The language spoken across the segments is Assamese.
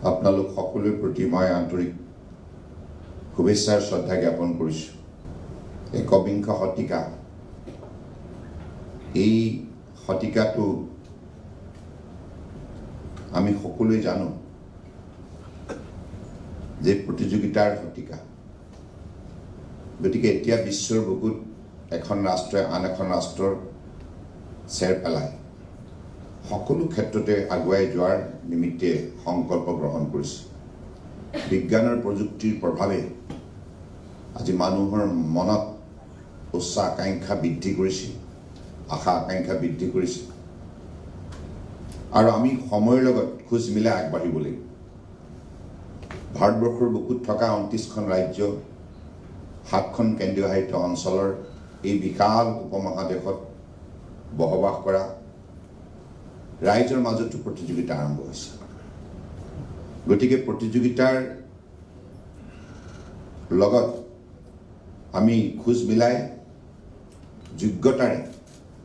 আপোনালোক সকলোৰে প্ৰতি মই আন্তৰিক শুভেচ্ছাৰ শ্ৰদ্ধা জ্ঞাপন কৰিছোঁ। একবিংশ শতিকা, এই শতিকাটো আমি সকলোৱে জানো যে প্ৰতিযোগিতাৰ শতিকা। গতিকে এতিয়া বিশ্বৰ বুকুত এখন ৰাষ্ট্ৰই আন এখন ৰাষ্ট্ৰৰ চেৰ পেলায় সকলো ক্ষেত্ৰতে আগুৱাই যোৱাৰ নিমিত্তে সংকল্প গ্ৰহণ কৰিছে। বিজ্ঞানৰ প্ৰযুক্তিৰ প্ৰভাৱে আজি মানুহৰ মনত উচ্চ আকাংক্ষা বৃদ্ধি কৰিছে, আশা আকাংক্ষা বৃদ্ধি কৰিছে, আৰু আমি সময়ৰ লগত খোজ মিলাই আগবাঢ়িব লাগিব। ভাৰতবৰ্ষৰ বুকুত থকা 29খন ৰাজ্য, 7খন কেন্দ্ৰীয় শাসিত অঞ্চলৰ এই বিশাল উপমহাদেশত বসবাস কৰা ৰাইজৰ মাজতো প্ৰতিযোগিতা আৰম্ভ হৈছে। গতিকে প্ৰতিযোগিতাৰ লগত আমি খোজ মিলাই যোগ্যতাৰে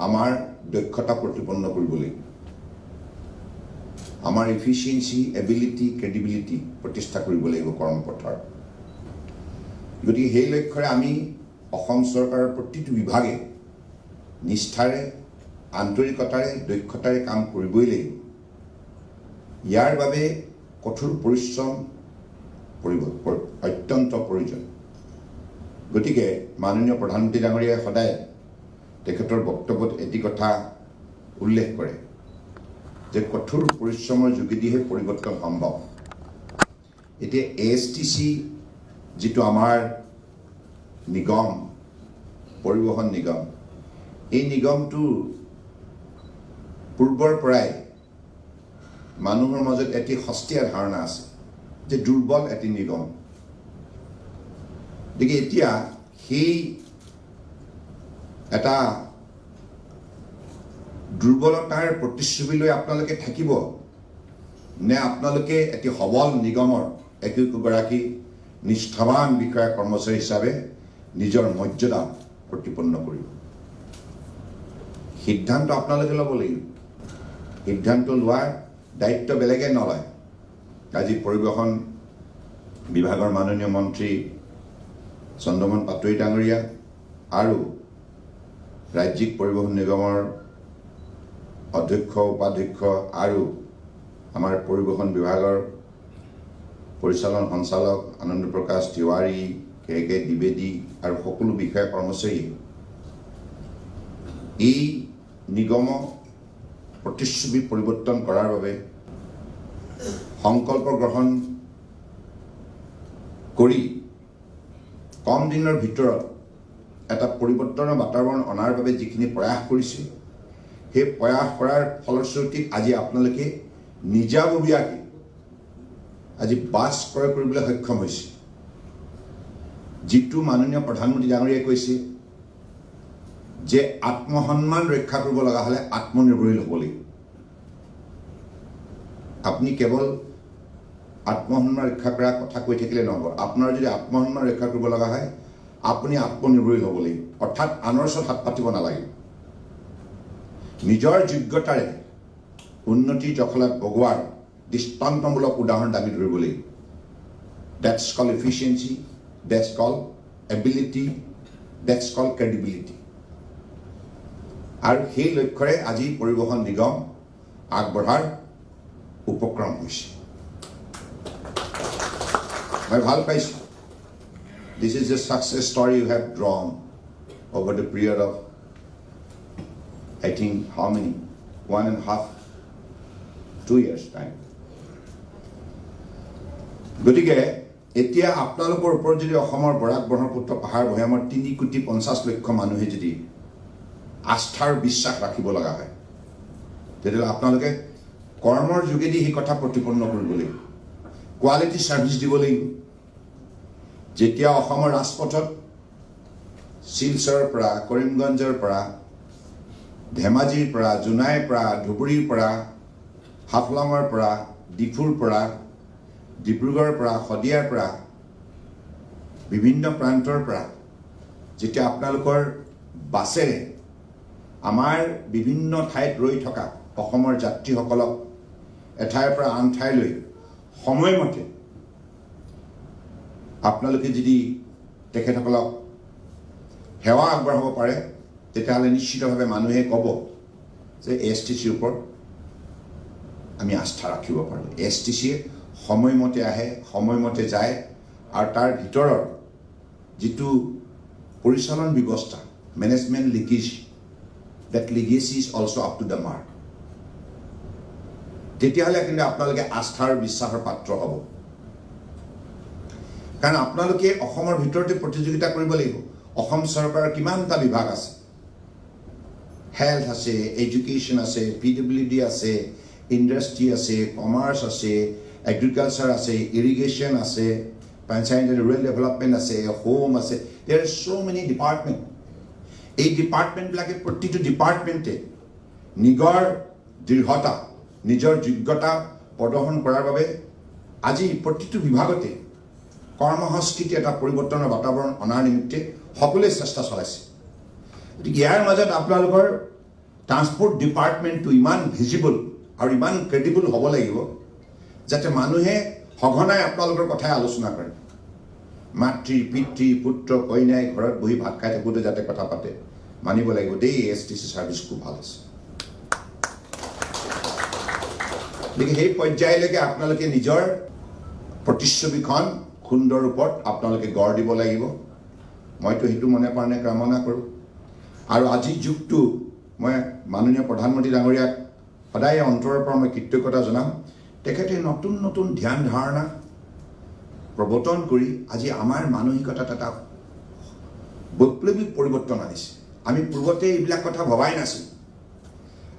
আমাৰ দক্ষতা প্ৰতিপন্ন কৰিব লাগিব। আমাৰ এফিচিয়েঞ্চি, এবিলিটি, ক্ৰেডিবিলিটি প্ৰতিষ্ঠা কৰিব লাগিব কৰ্মপথাৰ। গতিকে সেই লক্ষ্যৰে আমি অসম চৰকাৰৰ প্ৰতিটো বিভাগে নিষ্ঠাৰে, আন্তৰিকতাৰে, দক্ষতাৰে কাম কৰিবই লাগিব। ইয়াৰ বাবে কঠোৰ পৰিশ্ৰম অত্যন্ত প্ৰয়োজন। গতিকে মাননীয় প্ৰধানমন্ত্ৰী ডাঙৰীয়াই সদায় তেখেতৰ বক্তব্যত এটি কথা উল্লেখ কৰে যে কঠোৰ পৰিশ্ৰমৰ যোগেদিহে পৰিৱৰ্তন সম্ভৱ। এতিয়া ASTC যিটো আমাৰ নিগম, পৰিবহণ নিগম, এই নিগমটো পূৰ্বৰ পৰাই মানুহৰ মাজত এটি সস্তীয়া ধাৰণা আছে যে দুৰ্বল এটি নিগম। গতিকে এতিয়া সেই এটা দুৰ্বলতাৰ প্ৰতিশ্ৰুতি লৈ আপোনালোকে থাকিব নে আপোনালোকে এটি সবল নিগমৰ একোগৰাকী নিষ্ঠাৱান বিষয়া কৰ্মচাৰী হিচাপে নিজৰ মৰ্যাদা প্ৰতিপন্ন কৰিব? সিদ্ধান্ত আপোনালোকে ল'ব লাগিব। সিদ্ধান্ত লোৱাৰ দায়িত্ব বেলেগে নলয়। আজি পৰিবহণ বিভাগৰ মাননীয় মন্ত্ৰী চন্দ্ৰমোহন পাটোৱাৰী ডাঙৰীয়া আৰু ৰাজ্যিক পৰিবহণ নিগমৰ অধ্যক্ষ, উপাধ্যক্ষ আৰু আমাৰ পৰিবহণ বিভাগৰ পৰিচালন সঞ্চালক আনন্দ প্ৰকাশ তিৱাৰী, KK দ্বিবেদী আৰু সকলো বিষয়া কৰ্মচাৰীয়ে এই নিগমক প্ৰতিশ্ৰুতি পৰিৱৰ্তন কৰাৰ বাবে সংকল্প গ্ৰহণ কৰি কম দিনৰ ভিতৰত এটা পৰিৱৰ্তনৰ বাতাবৰণ অনাৰ বাবে যিখিনি প্ৰয়াস কৰিছে, সেই প্ৰয়াস কৰাৰ ফলশ্ৰুতিত আজি আপোনালোকে নিজাববীয়াকৈ আজি বাছ ক্ৰয় কৰিবলৈ সক্ষম হৈছে। যিটো মাননীয় প্ৰধানমন্ত্ৰী ডাঙৰীয়াই কৈছে যে আত্মসন্মান ৰক্ষা কৰিব লগা হ'লে আত্মনিৰ্ভৰশীল হ'ব লাগিব। আপুনি কেৱল আত্মসন্মান ৰক্ষা কৰাৰ কথা কৈ থাকিলে নহ'ব। আপোনাৰ যদি আত্মসন্মান ৰক্ষা কৰিব লগা হয়, আপুনি আত্মনিৰ্ভৰশীল হ'ব লাগিব। অৰ্থাৎ আনৰ ওচৰত হাত পাতিব নালাগে। নিজৰ যোগ্যতাৰে উন্নতিৰ জখলাত বগোৱাৰ দৃষ্টান্তমূলক উদাহৰণ দাঙি ধৰিব লাগিব। That's call efficiency, that's call ability, that's call credibility. আৰু সেই লক্ষ্যৰে আজি পৰিবহণ নিগম আগবঢ়াৰ উপক্ৰম হৈছে। মই ভাল পাইছোঁ। This is a success story you have drawn over the period of, I think, how many? 1.5, 2 years time. গতিকে এতিয়া আপোনালোকৰ ওপৰত যদি অসমৰ বৰাক ব্ৰহ্মপুত্ৰ পাহাৰ ভৈয়ামৰ 3,50,00,000 মানুহে যদি আস্থাৰ বিশ্বাস ৰাখিব লগা হয়, তেতিয়াহ'লে আপোনালোকে কৰ্মৰ যোগেদি সেই কথা প্ৰতিপন্ন কৰিব লাগিব। কোৱালিটি ছাৰ্ভিচ দিব লাগিব। যেতিয়া অসমৰ ৰাজপথত শিলচৰৰ পৰা, কৰিমগঞ্জৰ পৰা, ধেমাজিৰ পৰা, জোনাইৰ পৰা, ধুবুৰীৰ পৰা, হাফলঙৰ পৰা, ডিফুৰ পৰা, ডিব্ৰুগড়ৰ পৰা, শদিয়াৰ পৰা, বিভিন্ন প্ৰান্তৰ পৰা যেতিয়া আপোনালোকৰ বাছেৰে আমাৰ বিভিন্ন ঠাইত ৰৈ থকা অসমৰ যাত্ৰীসকলক এঠাইৰ পৰা আন ঠাইলৈ সময়মতে আপোনালোকে যদি তেখেতসকলক সেৱা আগবঢ়াব পাৰে তেতিয়াহ'লে নিশ্চিতভাৱে মানুহে ক'ব যে ASTCৰ ওপৰত আমি আস্থা ৰাখিব পাৰোঁ। ASTCয়ে সময়মতে আহে, সময়মতে যায়, আৰু তাৰ ভিতৰৰ যিটো পৰিচালন ব্যৱস্থা, management legacy, that legacy is also up to the mark. তেতিয়াহ'লে কিন্তু আপোনালোকে আস্থাৰ বিশ্বাসৰ পাত্ৰ হ'ব। কাৰণ আপোনালোকে অসমৰ ভিতৰতে প্ৰতিযোগিতা কৰিব লাগিব। অসম চৰকাৰৰ কিমানটা বিভাগ আছে, হেল্থ আছে, এডুকেশ্যন আছে, PWD আছে, ইণ্ডাষ্ট্ৰি আছে, কমাৰ্চ আছে, এগ্ৰিকালচাৰ আছে, ইৰিগেশ্যন আছে, পঞ্চায়ত এণ্ড ৰুৰেল ডেভেলপমেণ্ট আছে, হোম আছে। There are so many department. এই ডিপাৰ্টমেণ্টবিলাকে প্ৰতিটো ডিপাৰ্টমেণ্টে নিজৰ দৃঢ়তা, নিজৰ যোগ্যতা প্ৰদৰ্শন কৰাৰ বাবে আজি প্ৰতিটো বিভাগতে কৰ্মসংস্কৃতি এটা পৰিৱৰ্তনৰ বাতাবৰণ অনাৰ নিমিত্তে সকলোৱে চেষ্টা চলাইছে। গতিকে ইয়াৰ মাজত আপোনালোকৰ ট্ৰান্সপৰ্ট ডিপাৰ্টমেণ্টটো ইমান ভিজিবল আৰু ইমান ক্ৰেডিবল হ'ব লাগিব যাতে মানুহে সঘনাই আপোনালোকৰ কথাই আলোচনা কৰে। মাতৃ, পিতৃ, পুত্ৰ, কন্যাই ঘৰত বহি ভাত খাই থাকোঁতে যাতে কথা পাতে, মানিব লাগিব দেই ASTC ছাৰ্ভিচ খুব ভাল আছে। গতিকে সেই পৰ্যায়লৈকে আপোনালোকে নিজৰ প্ৰতিচ্ছবিখন সুন্দৰ ৰূপত আপোনালোকে গঢ় দিব লাগিব। মইতো সেইটো মনে প্ৰাণে কামনা কৰোঁ। আৰু আজিৰ যুগটো মই মাননীয় প্ৰধানমন্ত্ৰী ডাঙৰীয়াক সদায় অন্তৰৰ পৰা মই কৃতজ্ঞতা জনাম। তেখেতে নতুন নতুন ধ্যান ধাৰণা প্ৰৱৰ্তন কৰি আজি আমাৰ মানসিকতাত এটা বৈপ্লৱিক পৰিৱৰ্তন আনিছে। আমি পূৰ্বতে এইবিলাক কথা ভবাই নাছিলোঁ।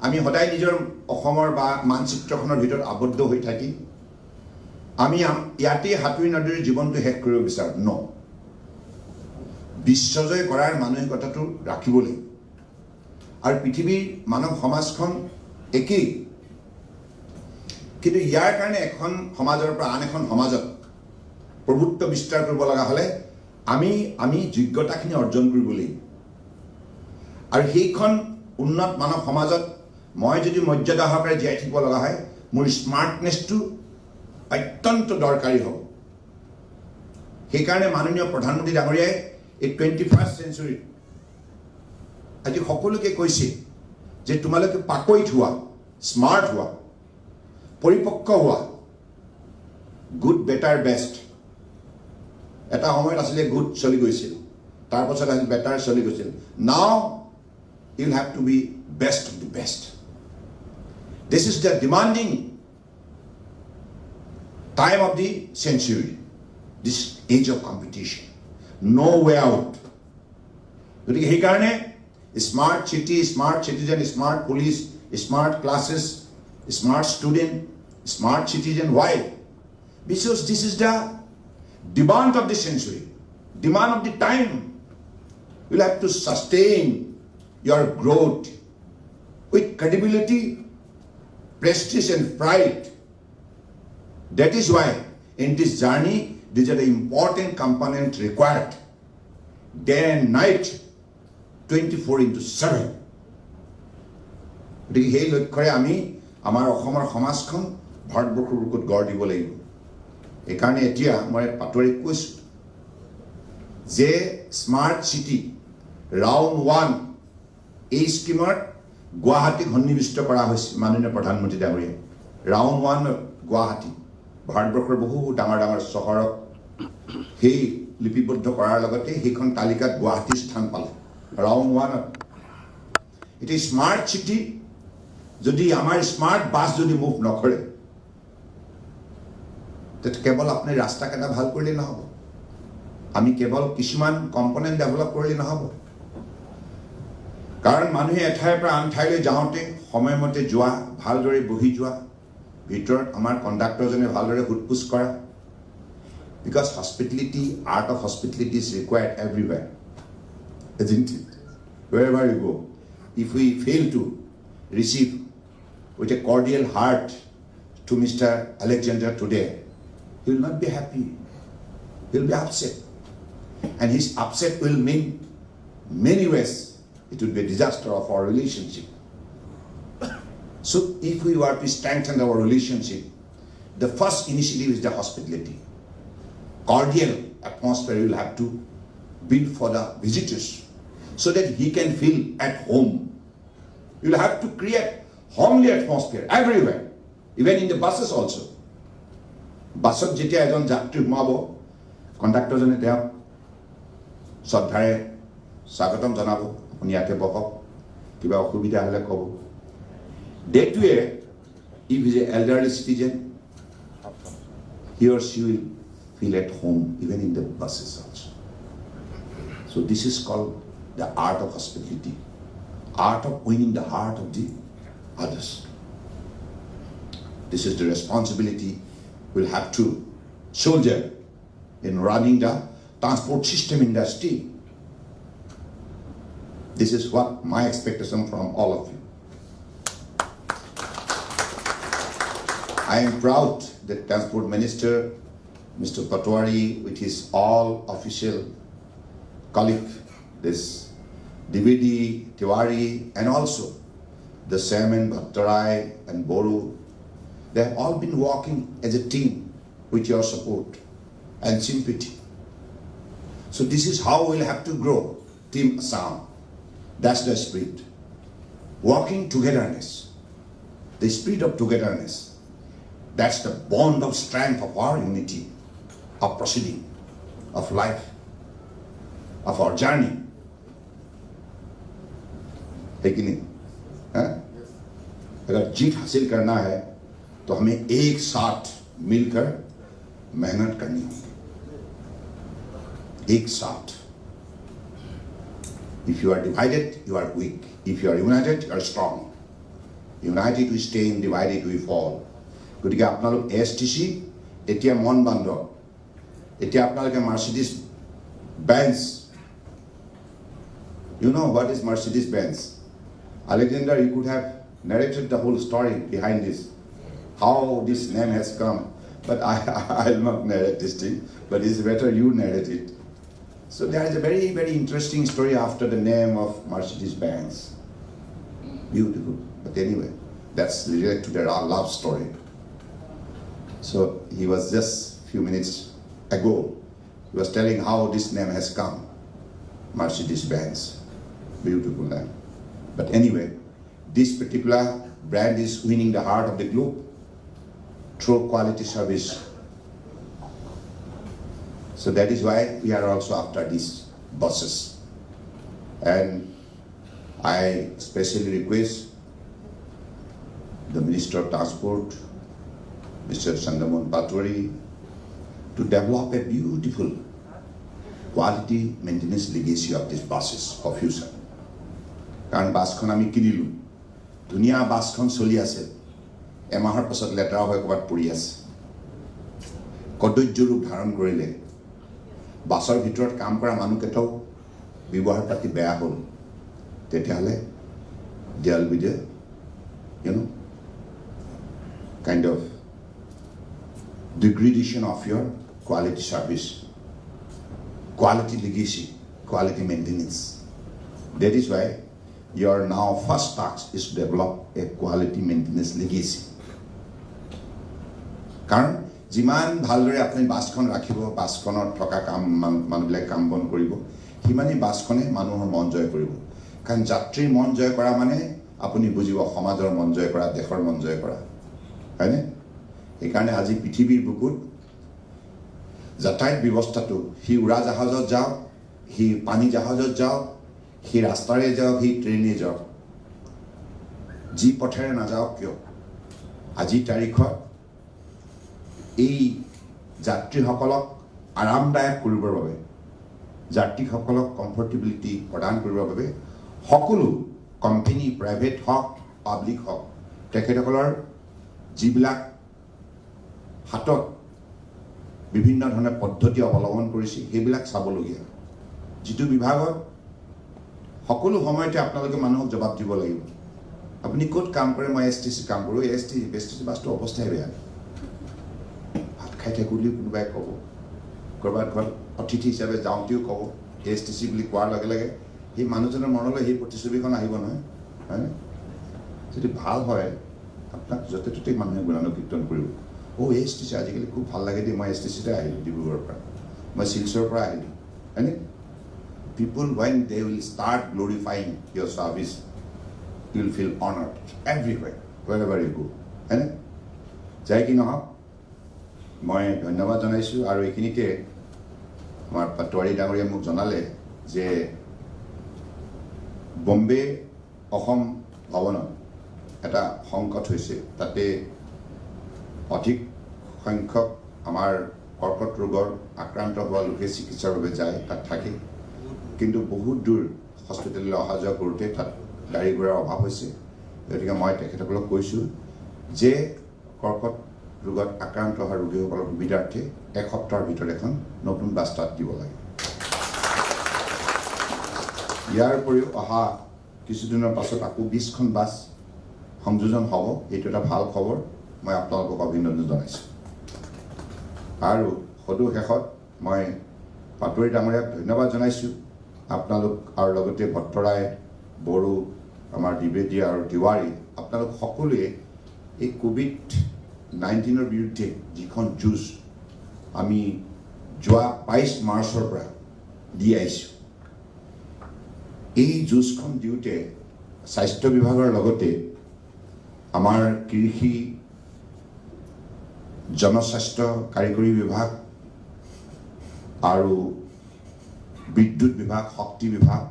আমি সদায় নিজৰ অসমৰ বা মানচিত্ৰখনৰ ভিতৰত আবদ্ধ হৈ থাকি আমি ইয়াতেই সাঁতুৰি নদীৰ জীৱনটো শেষ কৰিব বিচাৰোঁ। ন, বিশ্বজয় কৰাৰ মানসিকতাটো ৰাখিব লাগিব। আৰু পৃথিৱীৰ মানৱ সমাজখন একেই, কিন্তু ইয়াৰ কাৰণে এখন সমাজৰ পৰা আন এখন সমাজত প্ৰভুত্ব বিস্তাৰ কৰিব লগা হ'লে আমি যোগ্যতাখিনি অৰ্জন কৰিব লাগিব। আৰু সেইখন উন্নত মানৱ সমাজত মই যদি মৰ্যাদা সহকাৰে জীয়াই থাকিব লগা হয়, মোৰ স্মাৰ্টনেছটো অত্যন্ত দৰকাৰী হ'ব। সেইকাৰণে মাননীয় প্ৰধানমন্ত্ৰী ডাঙৰীয়াই এই 21st century আজি সকলোকে কৈছে যে তোমালোকে পাকৈত হোৱা, স্মাৰ্ট হোৱা, পৰিপক্ক হোৱা, গুড, বেটাৰ, বেষ্ট। এটা সময়ত আছিলে গুড চলি গৈছিল, তাৰপাছত আছিল বেটাৰ চলি গৈছিল। Now you have to be best of the best. This is the demanding time of the century, this age of competition, no way out. গতিকে সেইকাৰণে smart city, smart citizen, smart police, smart classes, smart student, smart citizen. Why? Because this is the demand of the century, demand of the time. You will have to sustain your growth with credibility, prestige and pride. That is why in this journey these are the important components required, day and night, 24/7. গতিকে সেই লক্ষ্যৰে আমি আমাৰ অসমৰ সমাজখন ভাৰতবৰ্ষৰ বুকুত গঢ় দিব লাগিব। এইকাৰণে এতিয়া মই পাতৰি কৈছোঁ যে স্মাৰ্ট চিটি ৰাউণ্ড 1 এই স্কিমত গুৱাহাটীক সন্নিৱিষ্ট কৰা হৈছে মাননীয় প্ৰধানমন্ত্ৰী ডাঙৰীয়াই। ৰাউণ্ড 1 গুৱাহাটী, ভাৰতবৰ্ষৰ বহু ডাঙৰ ডাঙৰ চহৰক সেই লিপিবদ্ধ কৰাৰ লগতে সেইখন তালিকাত গুৱাহাটীৰ স্থান পালে ৰাউণ্ড 1। এতিয়া স্মাৰ্ট চিটি যদি আমাৰ স্মাৰ্ট বাছ যদি মুভ নকৰে, তেতিয়া কেৱল আপুনি ৰাস্তাকেইটা ভাল কৰিলেই নহ'ব, আমি কেৱল কিছুমান কম্পনেণ্ট ডেভেলপ কৰিলেই নহ'ব। কাৰণ মানুহে এঠাইৰ পৰা আন ঠাইলৈ যাওঁতে সময়মতে যোৱা, ভালদৰে বহি যোৱা, ভিতৰত আমাৰ কণ্ডাক্টৰজনে ভালদৰে সোধপোছ কৰা। Because hospitality, art of hospitality is required everywhere, isn't it? Wherever you go, if we fail to receive with a cordial heart to Mr. Alexander today, he will not be happy, he will be upset, and his upset will mean many ways. It would be a disaster of our relationship. So if we were to strengthen our relationship, the first initiative is the hospitality. Cordial atmosphere you will have to build for the visitors so that he can feel at home. You will have to create homely atmosphere everywhere, even in the buses also. Busot jetia ejon jatri humabo, conductor jone teok Sadhare Sagatam Janabo, Uniate Boko, Kiba Kubida Halekobo. That way, if he is an elderly citizen, he or she will feel at home, even in the buses also. So this is called the art of hospitality, art of winning the heart of the others. This is the responsibility we'll have to shoulder in running the transport system industry. This is what my expectation from all of you. I am proud that Transport Minister, Mr. Patwari, with his all official colleague, this Dividi, Tiwari, and also the Chairman Bhattarai and Boru, they have all been working as a team with your support and sympathy. So this is how we'll have to grow Team Assam. That's the spirit. Working togetherness. The spirit of togetherness. That's the bond of strength of our unity, of proceeding, of life, of our journey. है कि नहीं? अगर जीत हासिल करना है तो हमें एक साथ मिलकर मेहनत करनी होगी, एक साथ. If you are divided, you are weak. If you are united, you are strong. United we stand, divided we fall. গতিকে আপোনালোক এএছটিচি এতিয়া মন বান্ধ. এতিয়া আপোনালোকে Mercedes bench, you know what is Mercedes Benz? Alexander, you could have narrated the whole story behind this, how this name has come, but I'll not narrate this thing, but it's better you narrate it. So there is a very, very interesting story after the name of Mercedes Benz. Beautiful. But anyway, that's related to their love story. So he was just a few minutes ago, he was telling how this name has come. Mercedes Benz. Beautiful name. But anyway, this particular brand is winning the heart of the globe through quality service. So that is why we are also after these buses. And I especially request the Minister of Transport, Mr. Chandramohan Patwari, to develop a beautiful quality maintenance legacy of these buses for future. কাৰণ বাছখন আমি কিনিলোঁ, ধুনীয়া বাছখন চলি আছে, এমাহৰ পাছত লেতেৰা হৈ ক'ৰবাত পৰি আছে, কদৰ্য ৰূপ ধাৰণ কৰিলে, বাছৰ ভিতৰত কাম কৰা মানুহকেইটাও ব্যৱহাৰ পাতি বেয়া হ'ল, তেতিয়াহ'লে there will be the, kind of degradation of your quality service, quality legacy, quality maintenance. That is why your now first task is to develop a quality maintenance legacy. কাৰণ যিমান ভালদৰে আপুনি বাছখন ৰাখিব, বাছখনত থকা কাম মানুহবিলাক কাম বন কৰিব, সিমানেই বাছখনে মানুহৰ মন জয় কৰিব. কাৰণ যাত্ৰীৰ মন জয় কৰা মানে আপুনি বুজিব সমাজৰ মন জয় কৰা, দেশৰ মন জয় কৰা, হয়নে? সেইকাৰণে আজি পৃথিৱীৰ বুকুত যাতায়াত ব্যৱস্থাটো, সি উৰাজাহাজত যাওক, সি পানী জাহাজত যাওক, সি ৰাস্তাৰে যাওক, সি ট্ৰেইনে যাওক, যি পথেৰে নাযাওক কিয়, আজিৰ তাৰিখত এই যাত্ৰীসকলক আৰামদায়ক কৰিবৰ বাবে, যাত্ৰীসকলক কমফৰ্টেবিলিটি প্ৰদান কৰিবৰ বাবে সকলো কোম্পানী, প্ৰাইভেট হওক, পাব্লিক হওক, তেখেতসকলৰ যিবিলাক হাতত বিভিন্ন ধৰণে পদ্ধতি অৱলম্বন কৰিছে সেইবিলাক চাবলগীয়া. যিটো বিভাগত সকলো সময়তে আপোনালোকে মানুহক জবাব দিব লাগিব. আপুনি ক'ত কাম কৰে? মই এছটিচি কাম কৰোঁ. এছটিচি বাছটো অৱস্থাই বেয়া, ভাত খাই থাকোঁতেও কোনোবাই ক'ব, ক'ৰবাত ঘৰত অতিথি হিচাপে যাওঁতেও ক'ব, এছটিচি বুলি কোৱাৰ লগে লগে সেই মানুহজনৰ মনলৈ সেই প্ৰতিচ্ছবিখন আহিব নহয়, হয়নে? যদি ভাল হয় আপোনাক য'তে ত'তে মানুহে গুণানুকীৰ্তন কৰিব, STC আজিকালি খুব ভাল লাগে দেই মই STCতে আহিলোঁ ডিব্ৰুগড়ৰ পৰা মই শিলচৰৰ পৰা আহিলোঁ হয়নে people when they will start glorifying your service you will feel honored everywhere wherever you go হয়নে যাই কি নহওক মই ধন্যবাদ জনাইছোঁ আৰু এইখিনিতে আমাৰ পাটোৱাৰী ডাঙৰীয়া মোক জনালে যে বম্বে অসম ভৱনত এটা সংকট হৈছে তাতে অধিক সংখ্যক আমাৰ কৰ্কট ৰোগৰ আক্ৰান্ত হোৱা লোকে চিকিৎসাৰ বাবে যায় তাত থাকে কিন্তু বহুত দূৰ হস্পিটেললৈ অহা যোৱা কৰোঁতে তাত গাড়ী ঘোঁৰাৰ অভাৱ হৈছে গতিকে মই তেখেতসকলক কৈছোঁ যে কৰ্কট ৰোগত আক্ৰান্ত হোৱা ৰোগীসকলৰ সুবিধাৰ্থে এসপ্তাহৰ ভিতৰত এখন নতুন বাছ তাত দিব লাগে ইয়াৰ উপৰিও অহা কিছুদিনৰ পাছত আকৌ 20খন বাছ সংযোজন হ'ব এইটো এটা ভাল খবৰ মই আপোনালোকক অভিনন্দন জনাইছোঁ আৰু সদৌ শেষত মই পাটোৱাৰী ডাঙৰীয়াক ধন্যবাদ জনাইছোঁ আপোনালোক আৰু লগতে ভট্টৰাই বড়ো আমাৰ দ্বিবেদী আৰু তিৱাৰী আপোনালোক সকলোৱে এই COVID-19ৰ বিৰুদ্ধে যিখন যুঁজ আমি যোৱা 22 মাৰ্চৰ পৰা দি আহিছোঁ এই যুঁজখন দিওঁতে স্বাস্থ্য বিভাগৰ লগতে আমাৰ কৃষি জনস্বাস্থ্য কাৰিকৰী বিভাগ আৰু বিদ্যুৎ বিভাগ শক্তি বিভাগ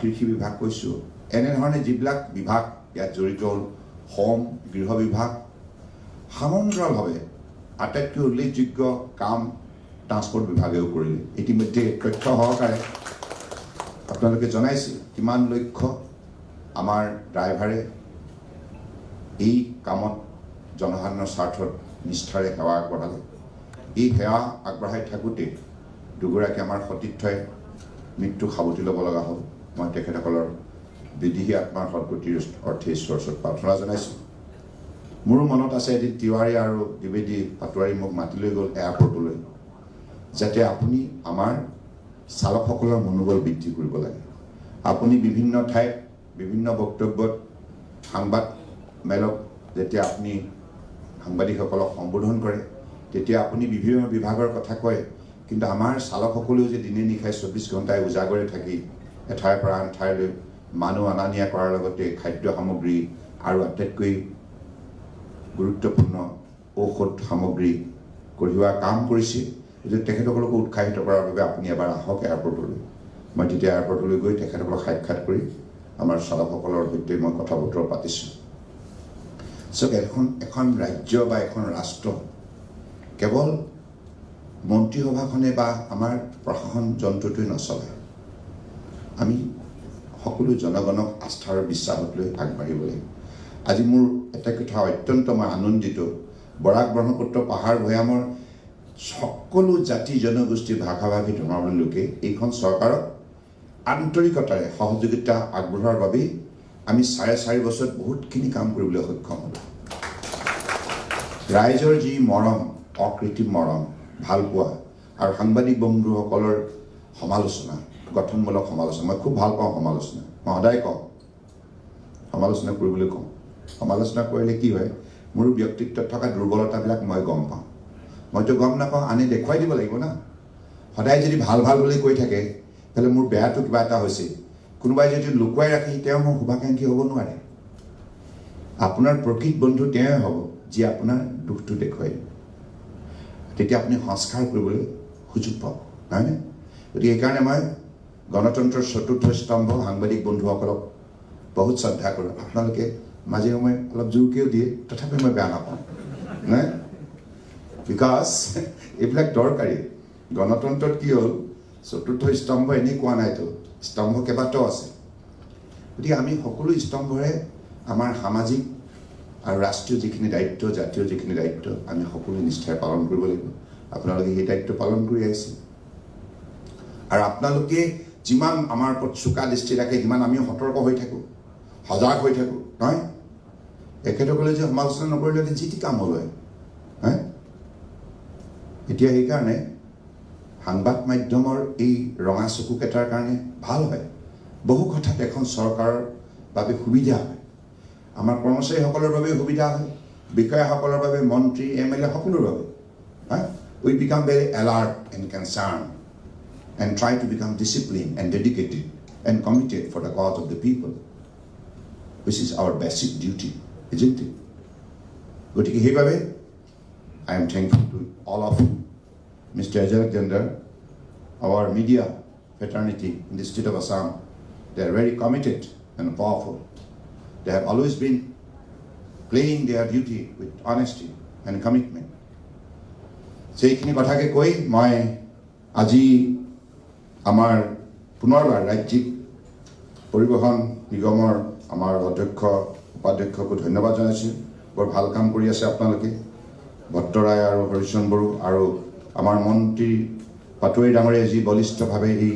কৃষি বিভাগ কৈছোঁ এনেধৰণে যিবিলাক বিভাগ ইয়াত জড়িত হ'ল হোম গৃহ বিভাগ সামগ্ৰিকভাৱে আটাইতকৈ উল্লেখযোগ্য কাম ট্ৰান্সপৰ্ট বিভাগেও কৰিলে ইতিমধ্যে তথ্য সহকাৰে আপোনালোকে জনাইছে কিমান লক্ষ্য আমাৰ ড্ৰাইভাৰে এই কামত জনসাধাৰণৰ স্বাৰ্থত নিষ্ঠাৰে সেৱা আগবঢ়ালে এই সেৱা আগবঢ়াই থাকোঁতে দুগৰাকী আমাৰ সতীৰ্থই মৃত্যু সাৱটি ল'ব লগা হ'ল মই তেখেতসকলৰ বিদেহী আত্মাৰ সদ্গতিৰ অৰ্থে ঈশ্বৰৰ ওচৰত প্ৰাৰ্থনা জনাইছোঁ মোৰো মনত আছে এদিন তিৱাৰী আৰু দ্বিবেদী পাটোৱাৰী মোক মাতি লৈ গ'ল এয়াৰপৰ্টলৈ যাতে আপুনি আমাৰ চালকসকলৰ মনোবল বৃদ্ধি কৰিব লাগে আপুনি বিভিন্ন ঠাইত বিভিন্ন বক্তব্যত সংবাদ মেলক যেতিয়া আপুনি সাংবাদিকসকলক সম্বোধন কৰে তেতিয়া আপুনি বিভিন্ন বিভাগৰ কথা কয় কিন্তু আমাৰ চালকসকলেও যে দিনে নিশাই 24 ঘণ্টাই উজাগৰে থাকি এঠাইৰ পৰা আন ঠাইলৈ মানুহ অনা নিয়া কৰাৰ লগতে খাদ্য সামগ্ৰী আৰু আটাইতকৈ গুৰুত্বপূৰ্ণ ঔষধ সামগ্ৰী কঢ়িওৱা কাম কৰিছে যে তেখেতসকলক উৎসাহিত কৰাৰ বাবে আপুনি এবাৰ আহক এয়াৰপৰ্টলৈ মই তেতিয়া এয়াৰপৰ্টলৈ গৈ তেখেতসকলক সাক্ষাৎ কৰি আমাৰ চালকসকলৰ সৈতে মই কথা বতৰা পাতিছোঁ এখন ৰাজ্য বা এখন ৰাষ্ট্ৰ কেৱল মন্ত্ৰীসভাখনে বা আমাৰ প্ৰশাসন যন্ত্ৰটোৱে নচলে আমি সকলো জনগণক আস্থা আৰু বিশ্বাসত লৈ আগবাঢ়িব লাগিব আজি মোৰ এটা কথা অত্যন্ত মই আনন্দিত বৰাক ব্ৰহ্মপুত্ৰ পাহাৰ ভৈয়ামৰ সকলো জাতি জনগোষ্ঠী ভাষা ভাষী ধৰ্মাৱলম্বী লোকে এইখন চৰকাৰক আন্তৰিকতাৰে সহযোগিতা আগবঢ়োৱাৰ বাবেই আমি 4.5 বছৰত বহুতখিনি কাম কৰিবলৈ সক্ষম হ'লোঁ ৰাইজৰ যি মৰম অকৃত্ৰিম মৰম ভালপোৱা আৰু সাংবাদিক বন্ধুসকলৰ সমালোচনা গঠনমূলক সমালোচনা মই খুব ভাল পাওঁ সমালোচনা মই সদায় কওঁ সমালোচনা কৰিবলৈ কওঁ সমালোচনা কৰিলে কি হয় মোৰ ব্যক্তিত্বত থকা দুৰ্বলতাবিলাক মই গম পাওঁ মইতো গম নাপাওঁ আনি দেখুৱাই দিব লাগিব না সদায় যদি ভাল ভাল বুলি কৈ থাকে তাহলে মোৰ বেয়াটো কিবা এটা হৈছে কোনোবাই যদি লুকুৱাই ৰাখি তেওঁ মোৰ শুভাকাংক্ষী হ'ব নোৱাৰে আপোনাৰ প্ৰকৃত বন্ধু তেওঁই হ'ব যি আপোনাৰ দুখটো দেখুৱাই তেতিয়া আপুনি সংস্কাৰ কৰিবলৈ সুযোগ পাব নহয়নে গতিকে এইকাৰণে মই গণতন্ত্ৰৰ চতুৰ্থ স্তম্ভ সাংবাদিক বন্ধুসকলক বহুত শ্ৰদ্ধা কৰোঁ আপোনালোকে মাজে সময়ে অলপ জোৰকৈও দিয়ে তথাপি মই বেয়া নাপাওঁ নাই বিকজ এইবিলাক দৰকাৰী গণতন্ত্ৰত কি হ'ল চতুৰ্থ স্তম্ভ এনেই কোৱা নাইতো স্তম্ভ কেইবাটাও আছে গতিকে আমি সকলো স্তম্ভৰে আমাৰ সামাজিক আৰু ৰাষ্ট্ৰীয় যিখিনি দায়িত্ব জাতীয় যিখিনি দায়িত্ব আমি সকলো নিষ্ঠাৰে পালন কৰিব লাগিব আপোনালোকে সেই দায়িত্ব পালন কৰি আহিছে আৰু আপোনালোকে যিমান আমাৰ ওপৰত চোকা দৃষ্টি ৰাখে সিমান আমি সতৰ্ক হৈ থাকোঁ সজাগ হৈ থাকোঁ নহয় এখেতসকলে যে সমালোচনা নকৰিলে যি টি কাম হ'ল হয় এতিয়া সেইকাৰণে সাংবাদ মাধ্যমৰ এই ৰঙা চকুকেইটাৰ কাৰণে ভাল হয় বহু কথাত এখন চৰকাৰৰ বাবে সুবিধা হয় আমাৰ কৰ্মচাৰীসকলৰ বাবে সুবিধা হয় বিষয়াসকলৰ বাবে মন্ত্ৰী MLA সকলোৰ বাবে we become very alert and concerned and try to become disciplined and dedicated and committed for the cause of the people, which is our basic duty, isn't it? গতিকে সেইবাবে I am thankful to all of you, Mr. Ajay Alexander, our media fraternity in the state of Assam. They are very committed and powerful. They have always been playing their duty with honesty and commitment. সেইখিনি কথাকে কৈ মই আজি আমাৰ পুনৰবাৰ ৰাজ্যিক পৰিবহণ নিগমৰ আমাৰ অধ্যক্ষ উপাধ্যক্ষকো ধন্যবাদ জনাইছোঁ বৰ ভাল কাম কৰি আছে আপোনালোকে ভট্টৰায় আৰু হৰিচৰণ বড়ো আৰু আমাৰ মন্ত্ৰী পাটোৱাৰী ডাঙৰীয়াই যি বলিষ্ঠভাৱে এই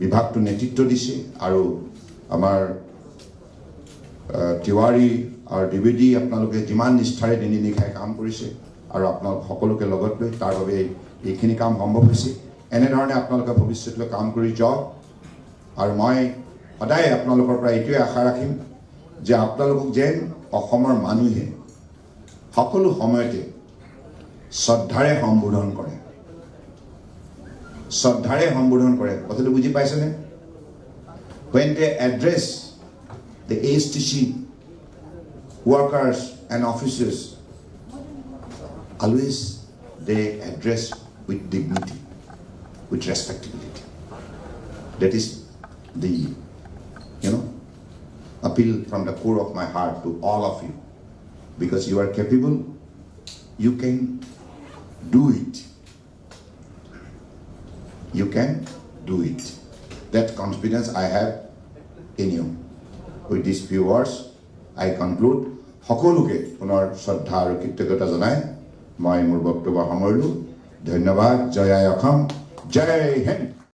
বিভাগটো নেতৃত্ব দিছে আৰু আমাৰ তিৱাৰী আৰু দ্বিবেদী আপোনালোকে যিমান নিষ্ঠাৰে দিনে নিশাই কাম কৰিছে আৰু আপোনালোক সকলোকে লগত লৈ তাৰ বাবে এইখিনি কাম সম্ভৱ হৈছে এনেধৰণে আপোনালোকে ভৱিষ্যতলৈ কাম কৰি যাওক আৰু মই সদায় আপোনালোকৰ পৰা এইটোৱে আশা ৰাখিম যে আপোনালোকক যেন অসমৰ মানুহে সকলো সময়তে শ্ৰদ্ধাৰে সম্বোধন কৰে কথাটো বুজি পাইছেনে when they address the ASTC workers and officers, always they address with dignity, with respectability. That is the appeal from the core of my heart to all of you, because you are capable, you can do it. You can do it. That confidence I have in you. With these few words, I conclude. সকলোকে পুনৰ শ্ৰদ্ধা আৰু কৃতজ্ঞতা জনাই মই মোৰ বক্তব্য সামৰিলোঁ ধন্যবাদ জয় আই অসম জয় হিন্দ